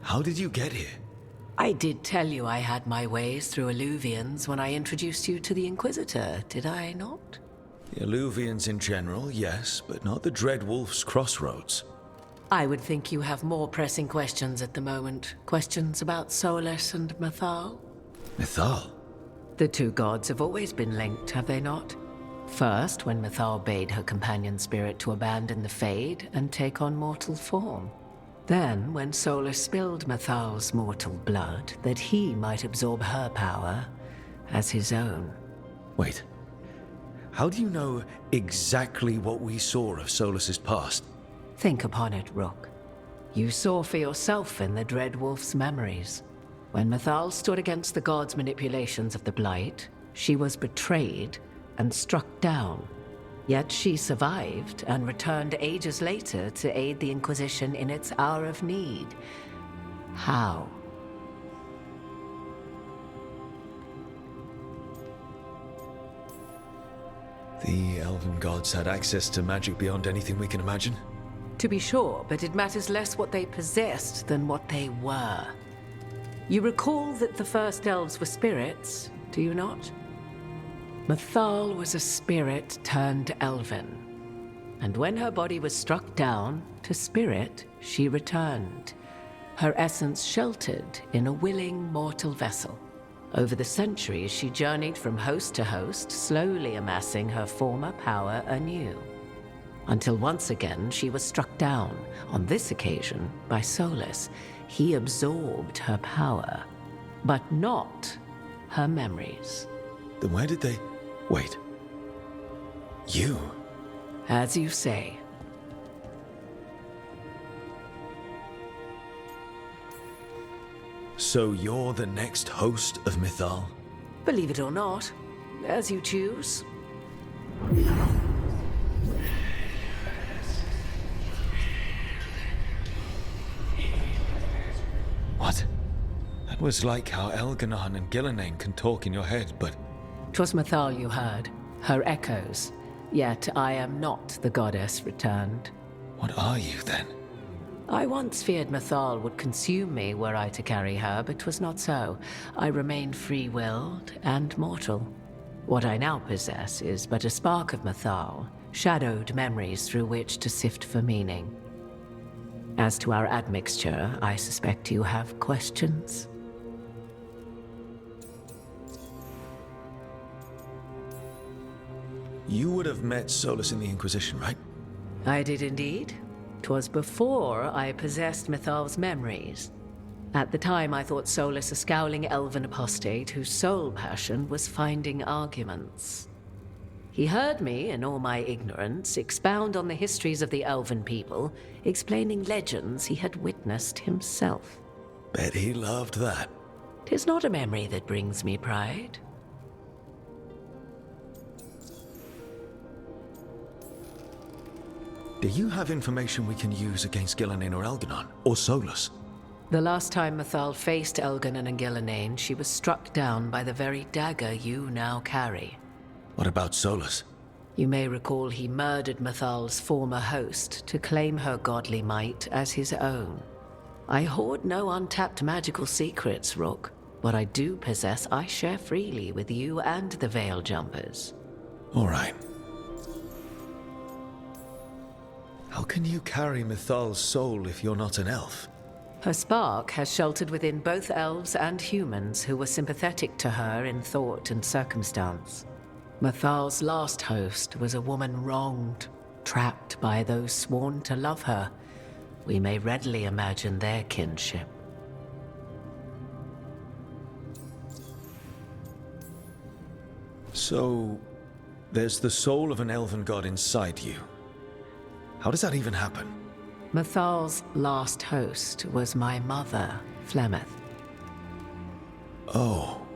How did you get here? I did tell you I had my ways through Illuvians when I introduced you to the Inquisitor, did I not? The Illuvians in general, yes, but not the Dread Wolf's crossroads. I would think you have more pressing questions at the moment. Questions about Solas and Mythal? Mythal? The two gods have always been linked, have they not? First, when Mythal bade her companion spirit to abandon the Fade and take on mortal form. Then, when Solas spilled Mythal's mortal blood, that he might absorb her power as his own. Wait. How do you know exactly what we saw of Solas's past? Think upon it, Rook. You saw for yourself in the Dread Wolf's memories. When Mythal stood against the gods' manipulations of the Blight, she was betrayed and struck down. Yet she survived and returned ages later to aid the Inquisition in its hour of need. How? The elven gods had access to magic beyond anything we can imagine? To be sure, but it matters less what they possessed than what they were. You recall that the first elves were spirits, do you not? Mythal was a spirit turned elven. And when her body was struck down, to spirit she returned. Her essence sheltered in a willing mortal vessel. Over the centuries, she journeyed from host to host, slowly amassing her former power anew. Until once again she was struck down, on this occasion by Solas. He absorbed her power, but not her memories. Then where did they... Wait. You? As you say. So you're the next host of Mythal? Believe it or not, as you choose. What? That was like how Elganon and Gillenane can talk in your head, but... 'Twas Mythal you heard, her echoes. Yet I am not the goddess returned. What are you, then? I once feared Mythal would consume me were I to carry her, but 'twas not so. I remained free-willed and mortal. What I now possess is but a spark of Mythal, shadowed memories through which to sift for meaning. As to our admixture, I suspect you have questions. You would have met Solas in the Inquisition, right? I did indeed. 'Twas before I possessed Mythal's memories. At the time, I thought Solas a scowling elven apostate whose sole passion was finding arguments. He heard me, in all my ignorance, expound on the histories of the elven people, explaining legends he had witnessed himself. Bet he loved that. 'Tis not a memory that brings me pride. Do you have information we can use against Gillenane or Elganon? Or Solas? The last time Mythal faced Elganon and Gillenane, she was struck down by the very dagger you now carry. What about Solas? You may recall he murdered Mythal's former host to claim her godly might as his own. I hoard no untapped magical secrets, Rook. What I do possess, I share freely with you and the Veil Jumpers. All right. How can you carry Mythal's soul if you're not an elf? Her spark has sheltered within both elves and humans who were sympathetic to her in thought and circumstance. Mythal's last host was a woman wronged, trapped by those sworn to love her. We may readily imagine their kinship. So, there's the soul of an elven god inside you. How does that even happen? Mythal's last host was my mother, Flemeth. Oh.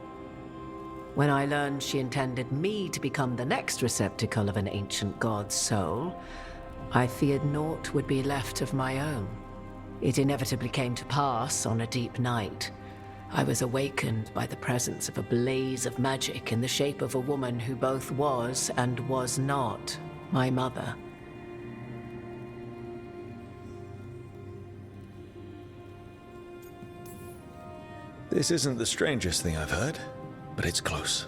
When I learned she intended me to become the next receptacle of an ancient god's soul, I feared naught would be left of my own. It inevitably came to pass on a deep night. I was awakened by the presence of a blaze of magic in the shape of a woman who both was and was not my mother. This isn't the strangest thing I've heard, but it's close.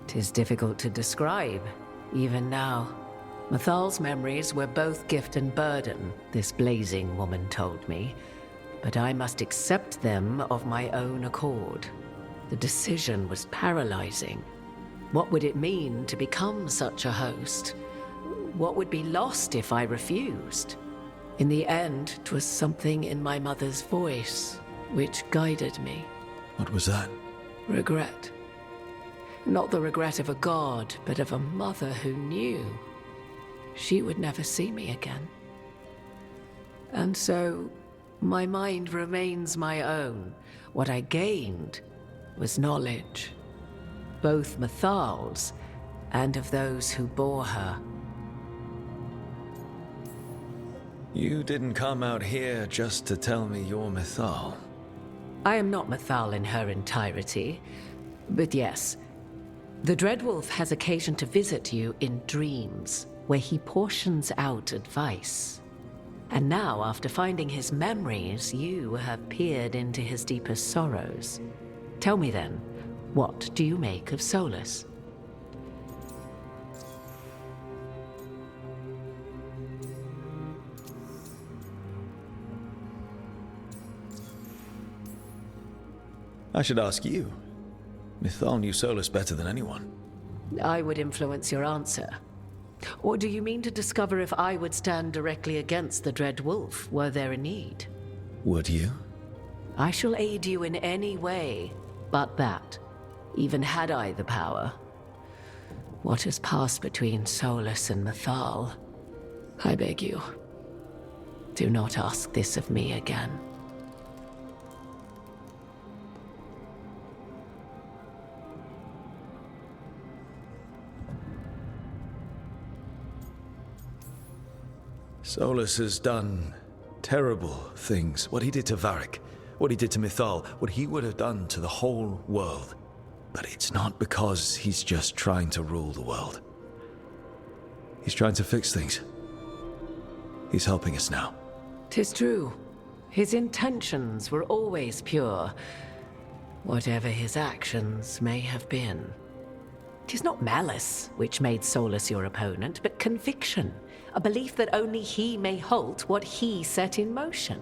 'Tis difficult to describe, even now. Mythal's memories were both gift and burden, this blazing woman told me, but I must accept them of my own accord. The decision was paralyzing. What would it mean to become such a host? What would be lost if I refused? In the end, 'twas something in my mother's voice which guided me. What was that? Regret. Not the regret of a god, but of a mother who knew she would never see me again. And so, my mind remains my own. What I gained was knowledge, both Mythal's and of those who bore her. You didn't come out here just to tell me you're Mythal. I am not Mythal in her entirety, but yes, the Dreadwolf has occasion to visit you in dreams, where he portions out advice. And now, after finding his memories, you have peered into his deepest sorrows. Tell me then, what do you make of Solas? I should ask you. Mythal knew Solas better than anyone. I would influence your answer. Or do you mean to discover if I would stand directly against the Dread Wolf were there a need? Would you? I shall aid you in any way but that, even had I the power. What has passed between Solas and Mythal, I beg you, do not ask this of me again. Solas has done terrible things. What he did to Varric, what he did to Mythal, what he would have done to the whole world. But it's not because he's just trying to rule the world. He's trying to fix things. He's helping us now. 'Tis true. His intentions were always pure, whatever his actions may have been. 'Tis not malice which made Solas your opponent, but conviction, a belief that only he may halt what he set in motion.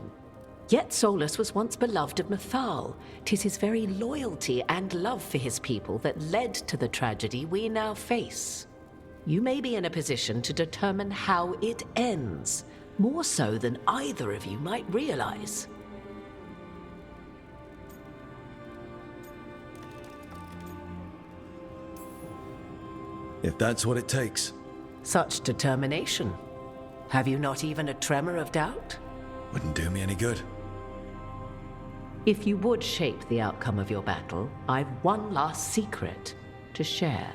Yet Solas was once beloved of Mythal. 'Tis his very loyalty and love for his people that led to the tragedy we now face. You may be in a position to determine how it ends, more so than either of you might realize. If that's what it takes. Such determination. Have you not even a tremor of doubt? Wouldn't do me any good. If you would shape the outcome of your battle, I've one last secret to share.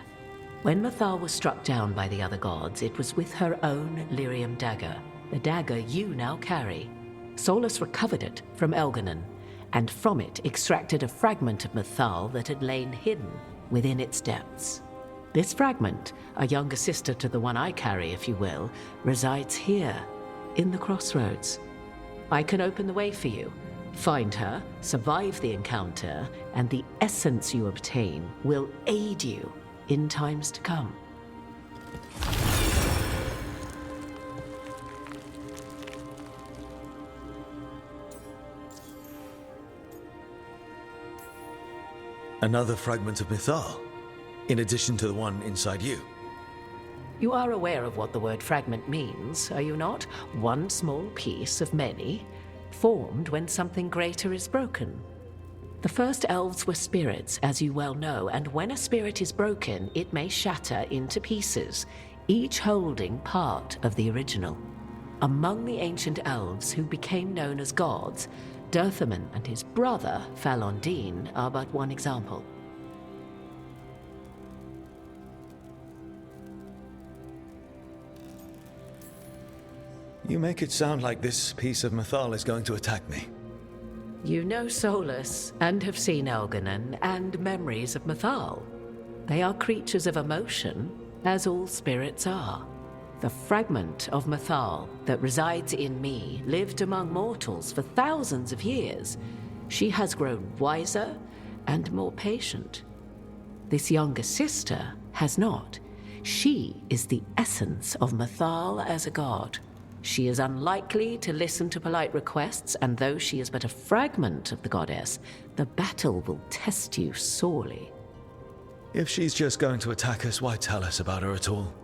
When Mythal was struck down by the other gods, it was with her own lyrium dagger, the dagger you now carry. Solas recovered it from Elganon, and from it extracted a fragment of Mythal that had lain hidden within its depths. This fragment, a younger sister to the one I carry, if you will, resides here, in the crossroads. I can open the way for you. Find her, survive the encounter, and the essence you obtain will aid you in times to come. Another fragment of Mythal, in addition to the one inside you. You are aware of what the word fragment means, are you not? One small piece of many, formed when something greater is broken. The first elves were spirits, as you well know, and when a spirit is broken, it may shatter into pieces, each holding part of the original. Among the ancient elves who became known as gods, Dirthaman and his brother, Falondine, are but one example. You make it sound like this piece of Mythal is going to attack me. You know Solas, and have seen Elganon, and memories of Mythal. They are creatures of emotion, as all spirits are. The fragment of Mythal that resides in me lived among mortals for thousands of years. She has grown wiser and more patient. This younger sister has not. She is the essence of Mythal as a god. She is unlikely to listen to polite requests, and though she is but a fragment of the goddess, the battle will test you sorely. If she's just going to attack us, why tell us about her at all?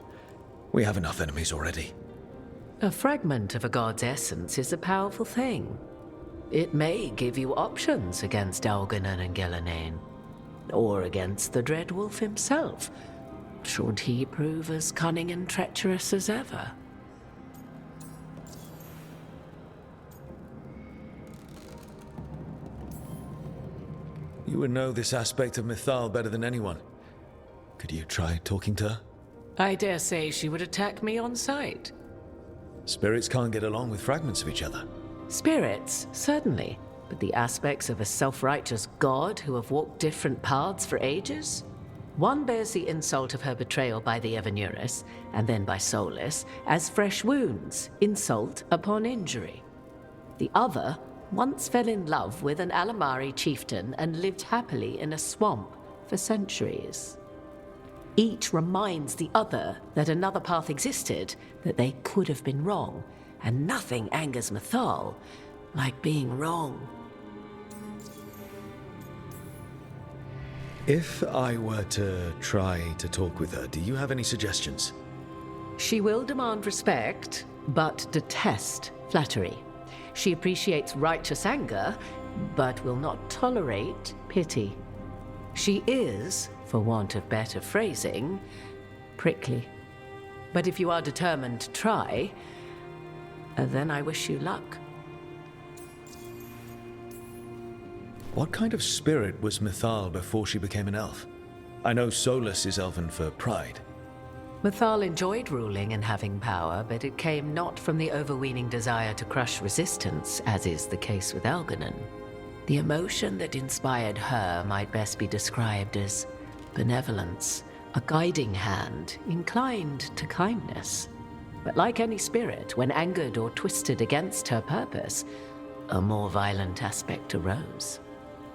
We have enough enemies already. A fragment of a god's essence is a powerful thing. It may give you options against Algernon and Gillenane, or against the Dreadwolf himself, should he prove as cunning and treacherous as ever. You would know this aspect of Mythal better than anyone. Could you try talking to her? I dare say she would attack me on sight. Spirits can't get along with fragments of each other. Spirits, certainly, but the aspects of a self-righteous god who have walked different paths for ages? One bears the insult of her betrayal by the Evanuris, and then by Solas, as fresh wounds, insult upon injury. The other once fell in love with an Alamari chieftain and lived happily in a swamp for centuries. Each reminds the other that another path existed, that they could have been wrong, and nothing angers Mythal like being wrong. If I were to try to talk with her, do you have any suggestions? She will demand respect, but detest flattery. She appreciates righteous anger, but will not tolerate pity. She is, for want of better phrasing, prickly. But if you are determined to try, then I wish you luck. What kind of spirit was Mythal before she became an elf? I know Solas is elven for pride. Mythal enjoyed ruling and having power, but it came not from the overweening desire to crush resistance, as is the case with Algernon. The emotion that inspired her might best be described as benevolence, a guiding hand inclined to kindness. But like any spirit, when angered or twisted against her purpose, a more violent aspect arose.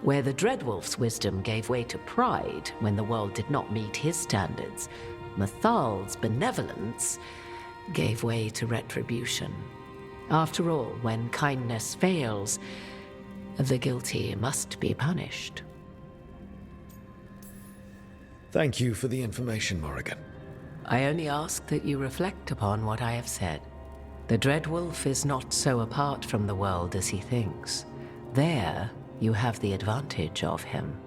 Where the Dreadwolf's wisdom gave way to pride when the world did not meet his standards, Mythal's benevolence gave way to retribution. After all, when kindness fails, the guilty must be punished. Thank you for the information, Morrigan. I only ask that you reflect upon what I have said. The Dreadwolf is not so apart from the world as he thinks. There, you have the advantage of him.